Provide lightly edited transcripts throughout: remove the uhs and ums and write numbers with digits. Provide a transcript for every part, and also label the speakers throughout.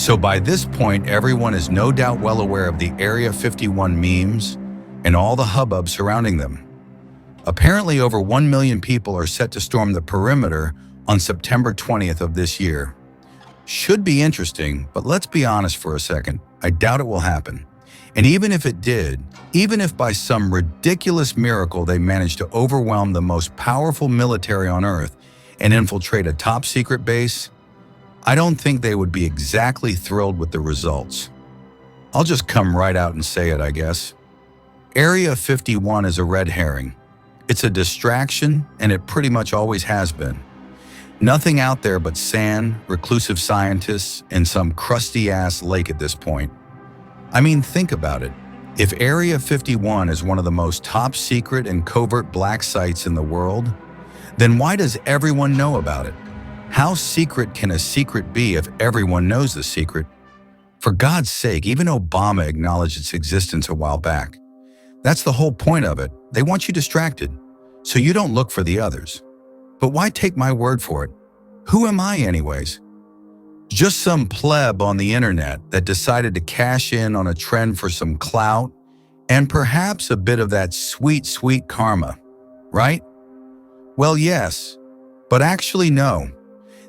Speaker 1: So by this point, everyone is no doubt well aware of the Area 51 memes and all the hubbub surrounding them. Apparently, over 1 million people are set to storm the perimeter on September 20th of this year. Should be interesting, but let's be honest for a second. I doubt it will happen. And even if it did, even if by some ridiculous miracle they managed to overwhelm the most powerful military on Earth and infiltrate a top-secret base, I don't think they would be exactly thrilled with the results. I'll just come right out and say it, I guess. Area 51 is a red herring. It's a distraction, and it pretty much always has been. Nothing out there but sand, reclusive scientists, and some crusty-ass lake at this point. I mean, think about it. If Area 51 is one of the most top-secret and covert black sites in the world, then why does everyone know about it? How secret can a secret be if everyone knows the secret? For God's sake, even Obama acknowledged its existence a while back. That's the whole point of it. They want you distracted, so you don't look for the others. But why take my word for it? Who am I anyways? Just some pleb on the internet that decided to cash in on a trend for some clout and perhaps a bit of that sweet, sweet karma, right? Well, yes, but actually no.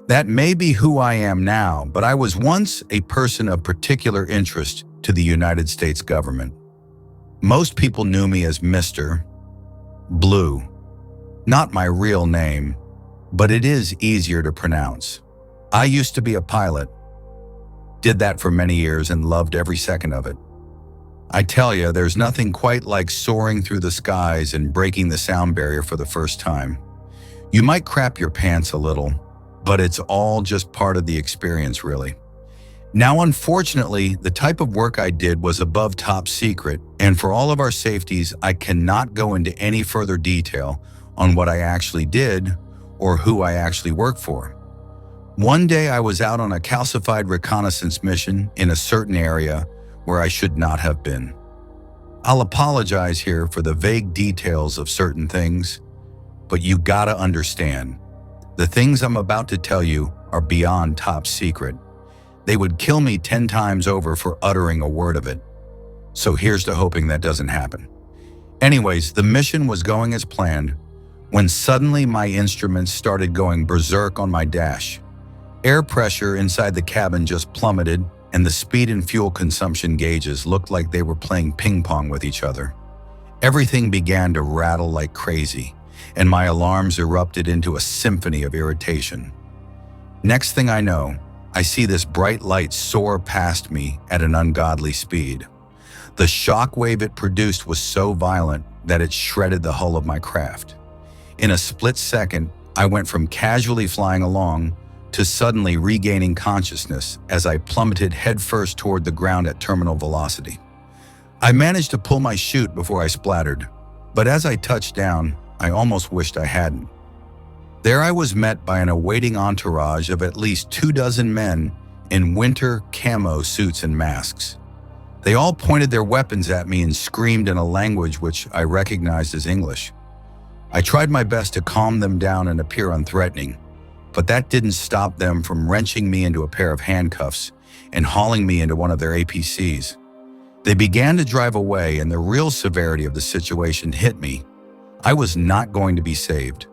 Speaker 1: That may be who I am now, but I was once a person of particular interest to the United States government. Most people knew me as Mr. Blue. Not my real name, but it is easier to pronounce. I used to be a pilot. Did that for many years and loved every second of it. I tell you, there's nothing quite like soaring through the skies and breaking the sound barrier for the first time. You might crap your pants a little, but it's all just part of the experience, really. Now, unfortunately, the type of work I did was above top secret, and for all of our safeties, I cannot go into any further detail on what I actually did or who I actually worked for. One day I was out on a calcified reconnaissance mission in a certain area where I should not have been. I'll apologize here for the vague details of certain things, but you gotta understand, the things I'm about to tell you are beyond top secret. They would kill me 10 times over for uttering a word of it. So here's to hoping that doesn't happen. Anyways, the mission was going as planned when suddenly my instruments started going berserk on my dash. Air pressure inside the cabin just plummeted, and the speed and fuel consumption gauges looked like they were playing ping pong with each other. Everything began to rattle like crazy, and my alarms erupted into a symphony of irritation. Next thing I know, I see this bright light soar past me at an ungodly speed. The shock wave it produced was so violent that it shredded the hull of my craft. In a split second, I went from casually flying along to suddenly regaining consciousness as I plummeted headfirst toward the ground at terminal velocity. I managed to pull my chute before I splattered, but as I touched down, I almost wished I hadn't. There I was met by an awaiting entourage of at least 24 men in winter camo suits and masks. They all pointed their weapons at me and screamed in a language which I recognized as English. I tried my best to calm them down and appear unthreatening, but that didn't stop them from wrenching me into a pair of handcuffs and hauling me into one of their APCs. They began to drive away, and the real severity of the situation hit me. I was not going to be saved.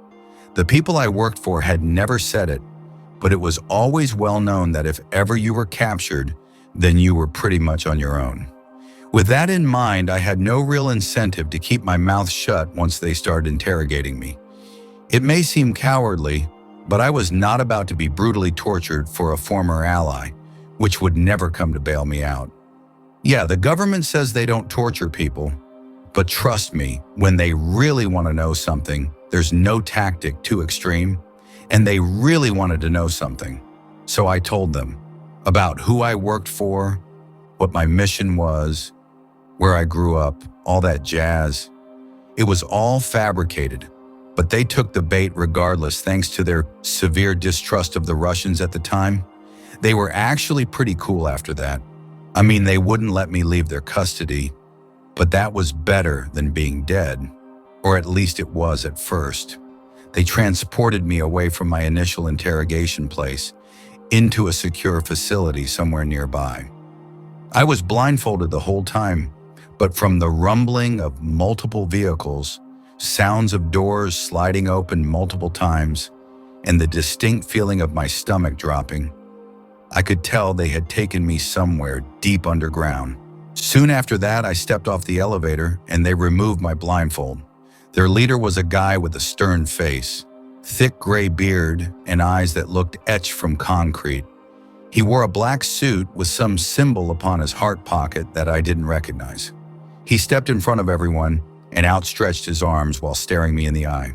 Speaker 1: The people I worked for had never said it, but it was always well known that if ever you were captured, then you were pretty much on your own. With that in mind, I had no real incentive to keep my mouth shut once they started interrogating me. It may seem cowardly, but I was not about to be brutally tortured for a former ally, which would never come to bail me out. Yeah, the government says they don't torture people, but trust me, when they really want to know something, there's no tactic too extreme, and they really wanted to know something. So I told them about who I worked for, what my mission was, where I grew up, all that jazz. It was all fabricated, but they took the bait regardless thanks to their severe distrust of the Russians at the time. They were actually pretty cool after that. I mean, they wouldn't let me leave their custody, but that was better than being dead, or at least it was at first. They transported me away from my initial interrogation place into a secure facility somewhere nearby. I was blindfolded the whole time, but from the rumbling of multiple vehicles, sounds of doors sliding open multiple times, and the distinct feeling of my stomach dropping, I could tell they had taken me somewhere deep underground. Soon after that, I stepped off the elevator and they removed my blindfold. Their leader was a guy with a stern face, thick gray beard, and eyes that looked etched from concrete. He wore a black suit with some symbol upon his heart pocket that I didn't recognize. He stepped in front of everyone and outstretched his arms while staring me in the eye.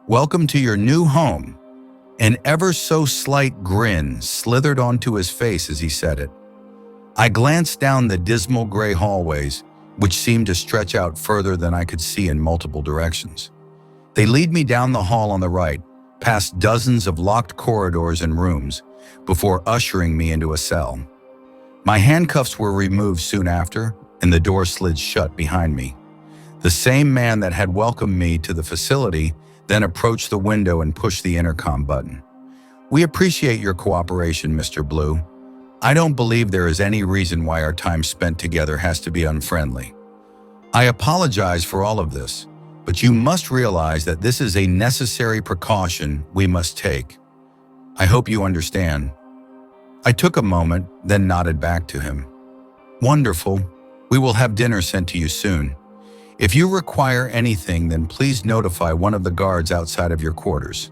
Speaker 1: "Welcome to your new home." An ever so slight grin slithered onto his face as he said it. I glanced down the dismal gray hallways, which seemed to stretch out further than I could see in multiple directions. They lead me down the hall on the right, past dozens of locked corridors and rooms, before ushering me into a cell. My handcuffs were removed soon after, and the door slid shut behind me. The same man that had welcomed me to the facility then approached the window and pushed the intercom button. "We appreciate your cooperation, Mr. Blue. I don't believe there is any reason why our time spent together has to be unfriendly. I apologize for all of this, but you must realize that this is a necessary precaution we must take. I hope you understand." I took a moment, then nodded back to him. "Wonderful. We will have dinner sent to you soon. If you require anything, then please notify one of the guards outside of your quarters."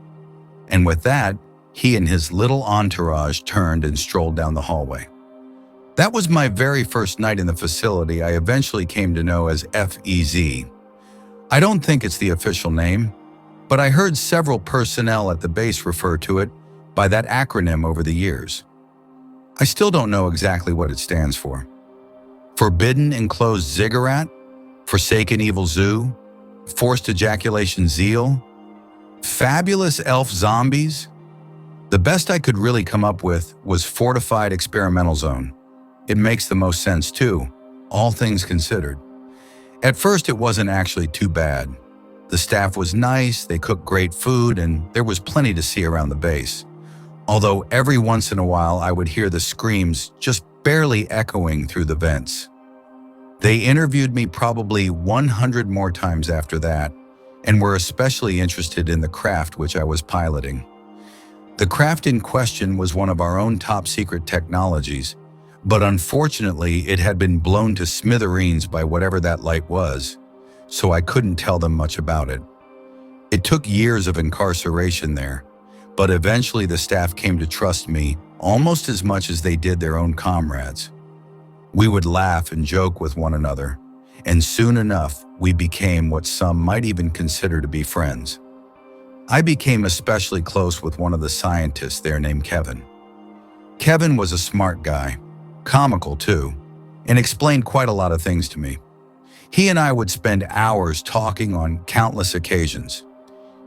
Speaker 1: And with that, he and his little entourage turned and strolled down the hallway. That was my very first night in the facility I eventually came to know as FEZ. I don't think it's the official name, but I heard several personnel at the base refer to it by that acronym over the years. I still don't know exactly what it stands for. Forbidden Enclosed Ziggurat? Forsaken Evil Zoo? Forced Ejaculation Zeal? Fabulous Elf Zombies? The best I could really come up with was Fortified Experimental Zone. It makes the most sense too, all things considered. At first it wasn't actually too bad. The staff was nice, they cooked great food, and there was plenty to see around the base. Although every once in a while I would hear the screams just barely echoing through the vents. They interviewed me probably 100 more times after that, and were especially interested in the craft which I was piloting. The craft in question was one of our own top secret technologies, but unfortunately it had been blown to smithereens by whatever that light was, so I couldn't tell them much about it. It took years of incarceration there, but eventually the staff came to trust me almost as much as they did their own comrades. We would laugh and joke with one another, and soon enough we became what some might even consider to be friends. I became especially close with one of the scientists there named Kevin. Kevin was a smart guy, comical too, and explained quite a lot of things to me. He and I would spend hours talking on countless occasions.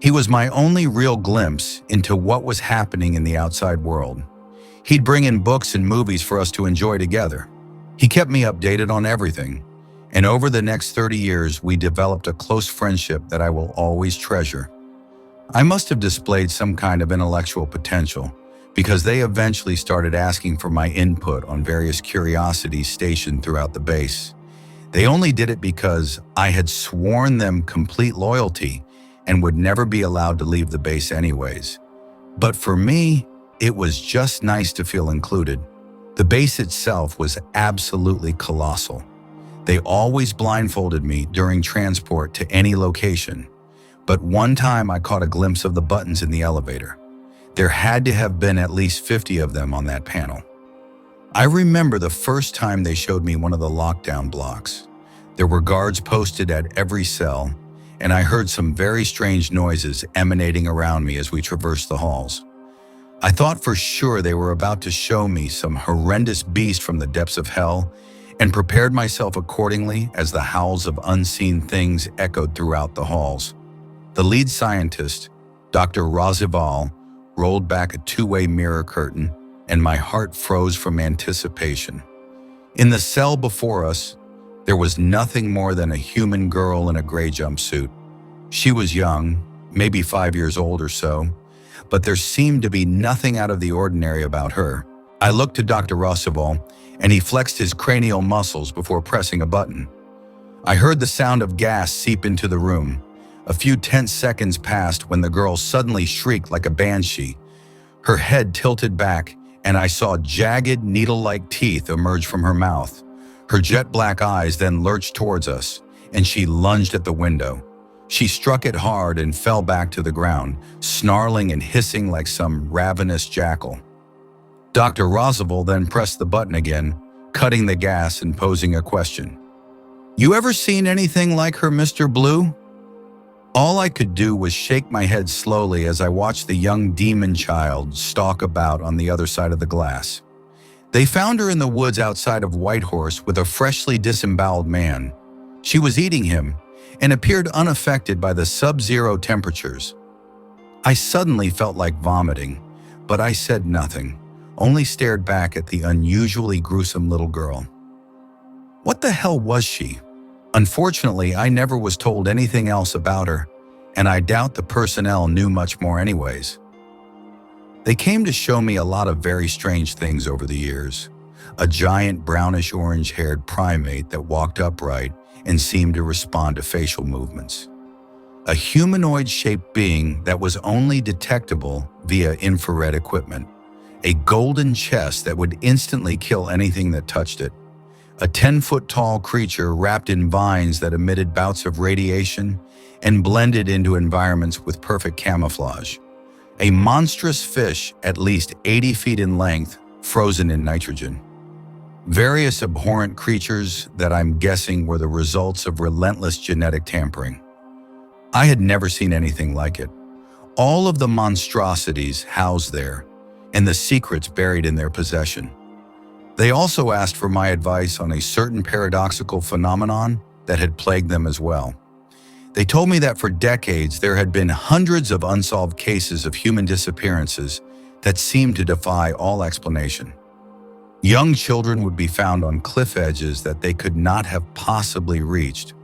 Speaker 1: He was my only real glimpse into what was happening in the outside world. He'd bring in books and movies for us to enjoy together. He kept me updated on everything, and over the next 30 years we developed a close friendship that I will always treasure. I must have displayed some kind of intellectual potential, because they eventually started asking for my input on various curiosities stationed throughout the base. They only did it because I had sworn them complete loyalty and would never be allowed to leave the base anyways. But for me, it was just nice to feel included. The base itself was absolutely colossal. They always blindfolded me during transport to any location, but one time I caught a glimpse of the buttons in the elevator. There had to have been at least 50 of them on that panel. I remember the first time they showed me one of the lockdown blocks. There were guards posted at every cell, and I heard some very strange noises emanating around me as we traversed the halls. I thought for sure they were about to show me some horrendous beast from the depths of hell, and prepared myself accordingly as the howls of unseen things echoed throughout the halls. The lead scientist, Dr. Razival, rolled back a two-way mirror curtain, and my heart froze from anticipation. In the cell before us, there was nothing more than a human girl in a gray jumpsuit. She was young, maybe 5 years old or so, but there seemed to be nothing out of the ordinary about her. I looked to Dr. Rossival, and he flexed his cranial muscles before pressing a button. I heard the sound of gas seep into the room. A few tense seconds passed when the girl suddenly shrieked like a banshee. Her head tilted back, and I saw jagged, needle-like teeth emerge from her mouth. Her jet-black eyes then lurched towards us, and she lunged at the window. She struck it hard and fell back to the ground, snarling and hissing like some ravenous jackal. Dr. Rossival then pressed the button again, cutting the gas and posing a question. "You ever seen anything like her, Mr. Blue?" All I could do was shake my head slowly as I watched the young demon child stalk about on the other side of the glass. They found her in the woods outside of Whitehorse with a freshly disemboweled man. She was eating him and appeared unaffected by the sub-zero temperatures. I suddenly felt like vomiting, but I said nothing, only stared back at the unusually gruesome little girl. What the hell was she? Unfortunately, I never was told anything else about her, and I doubt the personnel knew much more anyways. They came to show me a lot of very strange things over the years. A giant brownish-orange-haired primate that walked upright and seemed to respond to facial movements. A humanoid-shaped being that was only detectable via infrared equipment. A golden chest that would instantly kill anything that touched it. A 10-foot-tall creature wrapped in vines that emitted bouts of radiation and blended into environments with perfect camouflage. A monstrous fish at least 80 feet in length, frozen in nitrogen. Various abhorrent creatures that I'm guessing were the results of relentless genetic tampering. I had never seen anything like it. All of the monstrosities housed there, and the secrets buried in their possession. They also asked for my advice on a certain paradoxical phenomenon that had plagued them as well. They told me that for decades there had been hundreds of unsolved cases of human disappearances that seemed to defy all explanation. Young children would be found on cliff edges that they could not have possibly reached,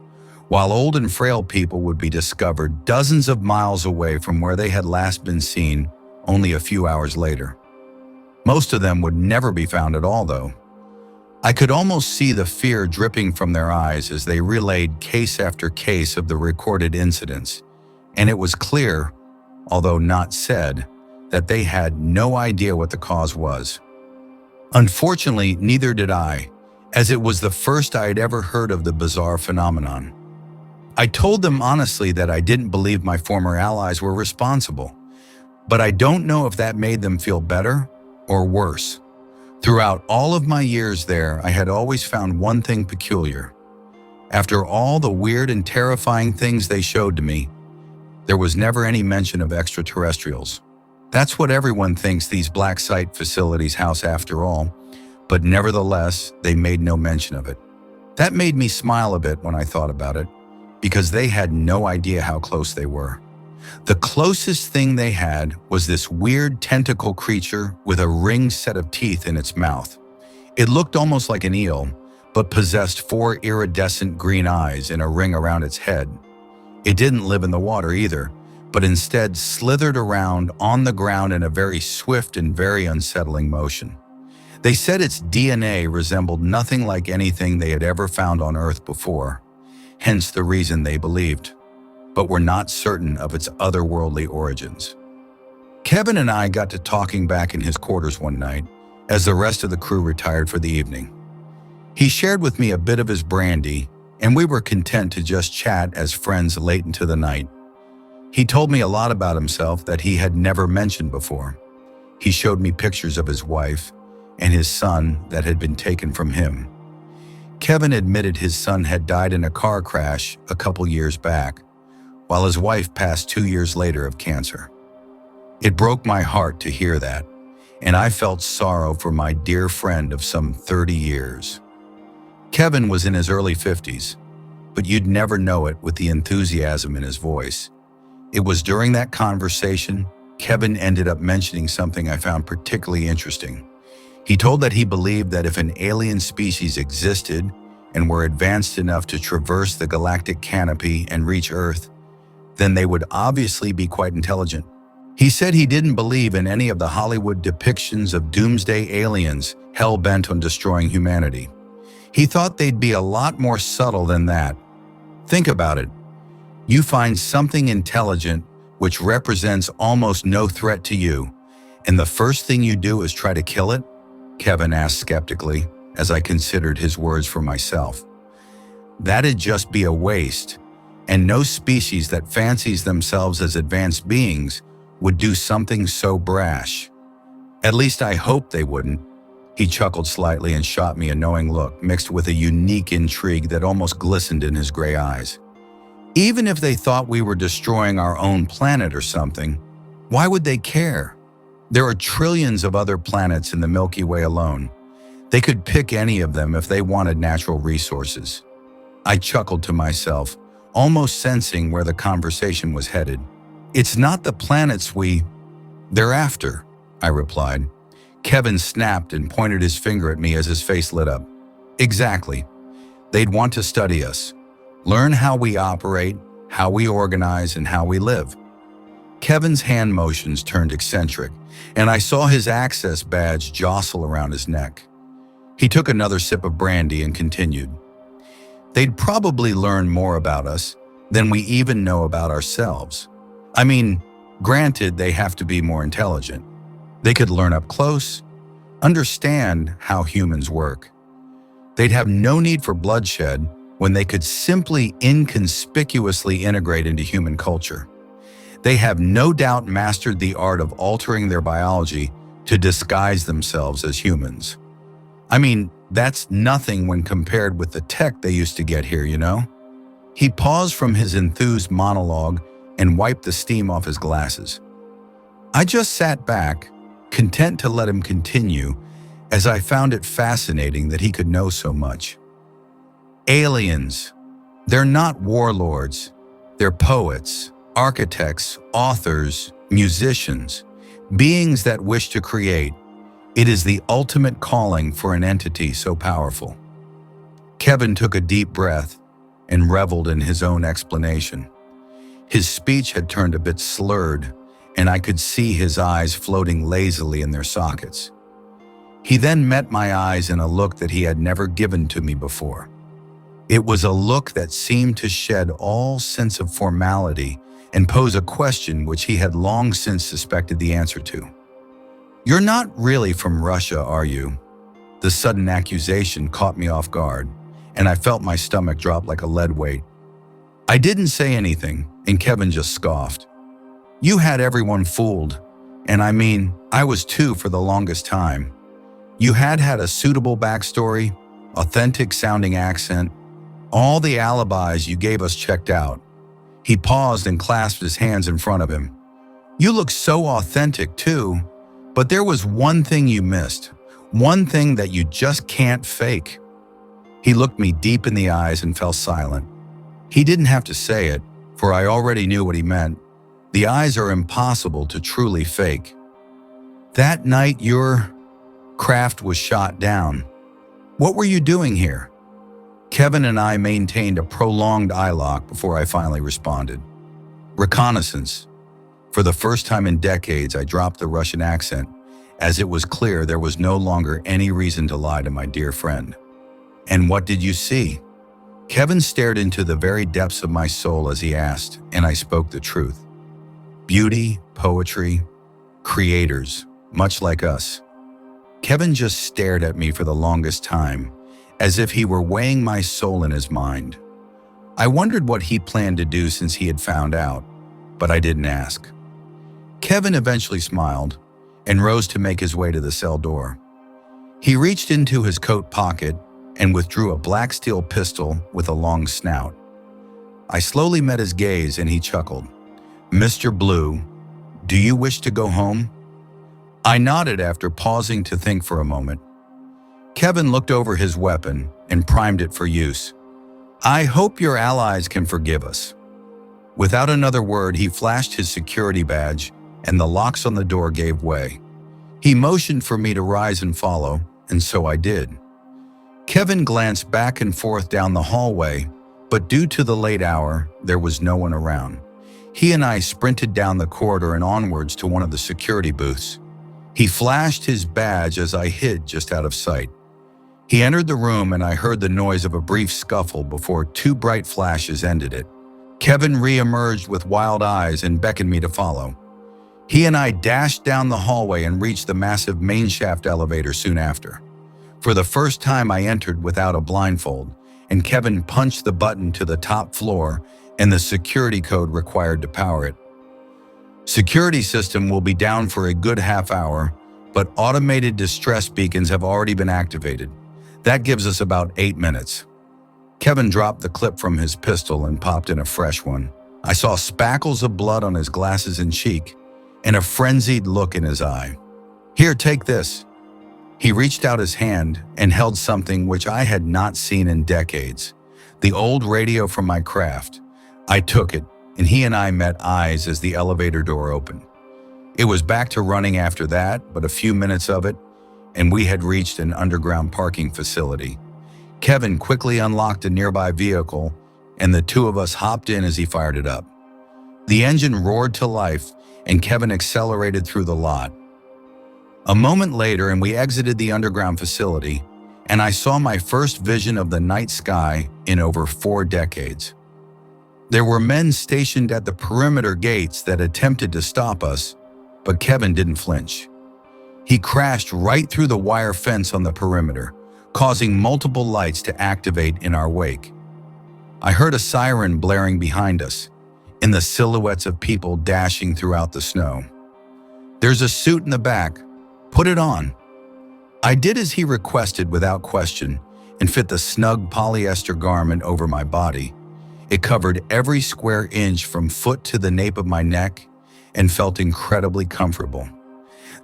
Speaker 1: while old and frail people would be discovered dozens of miles away from where they had last been seen only a few hours later. Most of them would never be found at all, though. I could almost see the fear dripping from their eyes as they relayed case after case of the recorded incidents, and it was clear, although not said, that they had no idea what the cause was. Unfortunately, neither did I, as it was the first I had ever heard of the bizarre phenomenon. I told them honestly that I didn't believe my former allies were responsible, but I don't know if that made them feel better or worse. Throughout all of my years there, I had always found one thing peculiar. After all the weird and terrifying things they showed to me, there was never any mention of extraterrestrials. That's what everyone thinks these black site facilities house after all, but nevertheless, they made no mention of it. That made me smile a bit when I thought about it, because they had no idea how close they were. The closest thing they had was this weird tentacle creature with a ringed set of teeth in its mouth. It looked almost like an eel, but possessed 4 iridescent green eyes and a ring around its head. It didn't live in the water either, but instead slithered around on the ground in a very swift and very unsettling motion. They said its DNA resembled nothing like anything they had ever found on Earth before, hence the reason they believed, but were not certain of its otherworldly origins. Kevin and I got to talking back in his quarters one night, as the rest of the crew retired for the evening. He shared with me a bit of his brandy, and we were content to just chat as friends late into the night. He told me a lot about himself that he had never mentioned before. He showed me pictures of his wife and his son that had been taken from him. Kevin admitted his son had died in a car crash a couple years back, while his wife passed 2 years later of cancer. It broke my heart to hear that, and I felt sorrow for my dear friend of some 30 years. Kevin was in his early 50s, but you'd never know it with the enthusiasm in his voice. It was during that conversation, Kevin ended up mentioning something I found particularly interesting. He told that he believed that if an alien species existed and were advanced enough to traverse the galactic canopy and reach Earth, then they would obviously be quite intelligent. He said he didn't believe in any of the Hollywood depictions of doomsday aliens hell-bent on destroying humanity. He thought they'd be a lot more subtle than that. Think about it. You find something intelligent which represents almost no threat to you, and the first thing you do is try to kill it? Kevin asked skeptically, as I considered his words for myself. That'd just be a waste, and no species that fancies themselves as advanced beings would do something so brash. At least I hope they wouldn't. He chuckled slightly and shot me a knowing look mixed with a unique intrigue that almost glistened in his gray eyes. Even if they thought we were destroying our own planet or something, why would they care? There are trillions of other planets in the Milky Way alone. They could pick any of them if they wanted natural resources. I chuckled to myself, almost sensing where the conversation was headed. It's not the planets they're after, I replied. Kevin snapped and pointed his finger at me as his face lit up. Exactly. They'd want to study us, learn how we operate, how we organize, and how we live. Kevin's hand motions turned eccentric, and I saw his access badge jostle around his neck. He took another sip of brandy and continued. They'd probably learn more about us than we even know about ourselves. I mean, granted, they have to be more intelligent. They could learn up close, understand how humans work. They'd have no need for bloodshed when they could simply inconspicuously integrate into human culture. They have no doubt mastered the art of altering their biology to disguise themselves as humans. I mean, that's nothing when compared with the tech they used to get here, you know? He paused from his enthused monologue and wiped the steam off his glasses. I just sat back, content to let him continue, as I found it fascinating that he could know so much. Aliens. They're not warlords. They're poets, architects, authors, musicians, beings that wish to create. It is the ultimate calling for an entity so powerful. Kevin took a deep breath and reveled in his own explanation. His speech had turned a bit slurred, and I could see his eyes floating lazily in their sockets. He then met my eyes in a look that he had never given to me before. It was a look that seemed to shed all sense of formality and pose a question which he had long since suspected the answer to. You're not really from Russia, are you? The sudden accusation caught me off guard, and I felt my stomach drop like a lead weight. I didn't say anything, and Kevin just scoffed. You had everyone fooled, and I mean, I was too for the longest time. You had a suitable backstory, authentic sounding accent. All the alibis you gave us checked out. He paused and clasped his hands in front of him. You look so authentic too, but there was one thing you missed, one thing that you just can't fake. He looked me deep in the eyes and fell silent. He didn't have to say it, for I already knew what he meant. The eyes are impossible to truly fake. That night your craft was shot down. What were you doing here? Kevin and I maintained a prolonged eye lock before I finally responded. Reconnaissance. For the first time in decades, I dropped the Russian accent, as it was clear there was no longer any reason to lie to my dear friend. And what did you see? Kevin stared into the very depths of my soul as he asked, and I spoke the truth. Beauty, poetry, creators, much like us. Kevin just stared at me for the longest time, as if he were weighing my soul in his mind. I wondered what he planned to do since he had found out, but I didn't ask. Kevin eventually smiled and rose to make his way to the cell door. He reached into his coat pocket and withdrew a black steel pistol with a long snout. I slowly met his gaze and he chuckled. Mr. Blue, do you wish to go home? I nodded after pausing to think for a moment. Kevin looked over his weapon and primed it for use. I hope your allies can forgive us. Without another word, he flashed his security badge and the locks on the door gave way. He motioned for me to rise and follow, and so I did. Kevin glanced back and forth down the hallway, but due to the late hour, there was no one around. He and I sprinted down the corridor and onwards to one of the security booths. He flashed his badge as I hid just out of sight. He entered the room and I heard the noise of a brief scuffle before two bright flashes ended it. Kevin re-emerged with wild eyes and beckoned me to follow. He and I dashed down the hallway and reached the massive main shaft elevator soon after. For the first time, I entered without a blindfold, and Kevin punched the button to the top floor and the security code required to power it. Security system will be down for a good half hour, but automated distress beacons have already been activated. That gives us about 8 minutes. Kevin dropped the clip from his pistol and popped in a fresh one. I saw spackles of blood on his glasses and cheek, and a frenzied look in his eye. "Here, take this." He reached out his hand and held something which I had not seen in decades, the old radio from my craft. I took it, and he and I met eyes as the elevator door opened. It was back to running after that, but a few minutes of it, and we had reached an underground parking facility. Kevin quickly unlocked a nearby vehicle, and the two of us hopped in as he fired it up. The engine roared to life, and Kevin accelerated through the lot. A moment later, and we exited the underground facility, and I saw my first vision of the night sky in over 4 decades. There were men stationed at the perimeter gates that attempted to stop us, but Kevin didn't flinch. He crashed right through the wire fence on the perimeter, causing multiple lights to activate in our wake. I heard a siren blaring behind us, and the silhouettes of people dashing throughout the snow. "There's a suit in the back. Put it on." I did as he requested without question and fit the snug polyester garment over my body. It covered every square inch from foot to the nape of my neck and felt incredibly comfortable.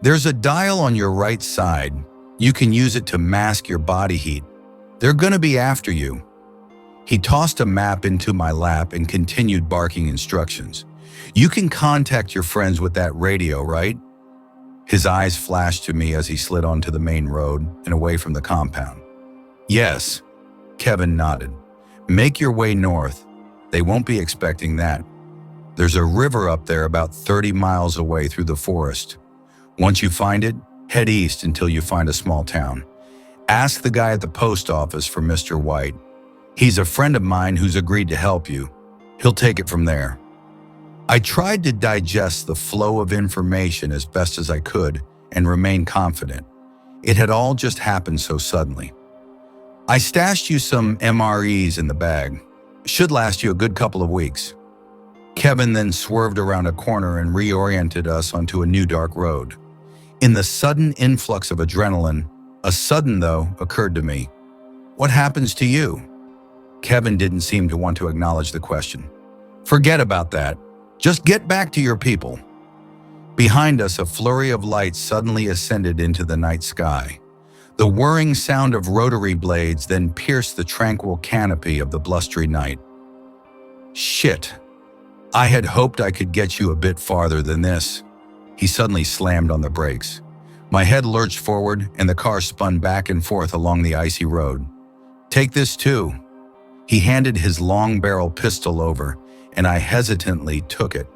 Speaker 1: "There's a dial on your right side. You can use it to mask your body heat. They're gonna be after you." He tossed a map into my lap and continued barking instructions. "You can contact your friends with that radio, right?" His eyes flashed to me as he slid onto the main road and away from the compound. "Yes," Kevin nodded. "Make your way north. They won't be expecting that. There's a river up there about 30 miles away through the forest. Once you find it, head east until you find a small town. Ask the guy at the post office for Mr. White. He's a friend of mine who's agreed to help you. He'll take it from there." I tried to digest the flow of information as best as I could and remain confident. It had all just happened so suddenly. "I stashed you some MREs in the bag. Should last you a good couple of weeks." Kevin then swerved around a corner and reoriented us onto a new dark road. In the sudden influx of adrenaline, a sudden though occurred to me. "What happens to you?" Kevin didn't seem to want to acknowledge the question. "Forget about that. Just get back to your people." Behind us, a flurry of lights suddenly ascended into the night sky. The whirring sound of rotary blades then pierced the tranquil canopy of the blustery night. "Shit. I had hoped I could get you a bit farther than this." He suddenly slammed on the brakes. My head lurched forward and the car spun back and forth along the icy road. "Take this too." He handed his long-barrel pistol over, and I hesitantly took it.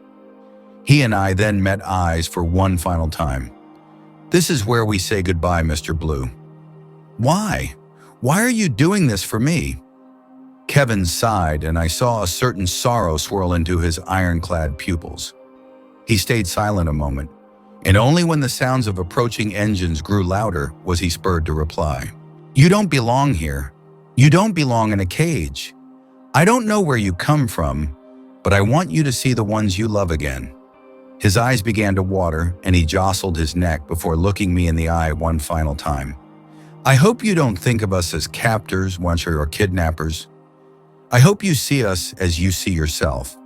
Speaker 1: He and I then met eyes for one final time. "This is where we say goodbye, Mr. Blue." "Why? Why are you doing this for me?" Kevin sighed, and I saw a certain sorrow swirl into his ironclad pupils. He stayed silent a moment, and only when the sounds of approaching engines grew louder was he spurred to reply. "You don't belong here. You don't belong in a cage. I don't know where you come from, but I want you to see the ones you love again." His eyes began to water, and he jostled his neck before looking me in the eye one final time. "I hope you don't think of us as captors, or kidnappers. I hope you see us as you see yourself.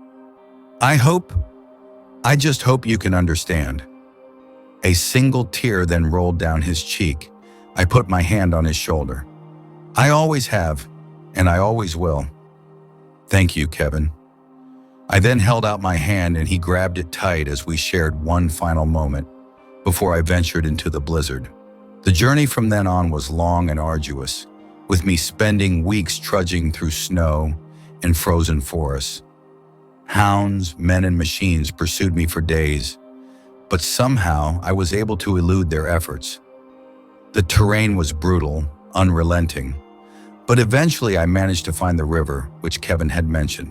Speaker 1: I just hope you can understand." A single tear then rolled down his cheek. I put my hand on his shoulder. "I always have, and I always will." "Thank you, Kevin." I then held out my hand and he grabbed it tight as we shared one final moment before I ventured into the blizzard. The journey from then on was long and arduous, with me spending weeks trudging through snow and frozen forests. Hounds, men, and machines pursued me for days, but somehow I was able to elude their efforts. The terrain was brutal, unrelenting, but eventually I managed to find the river, which Kevin had mentioned.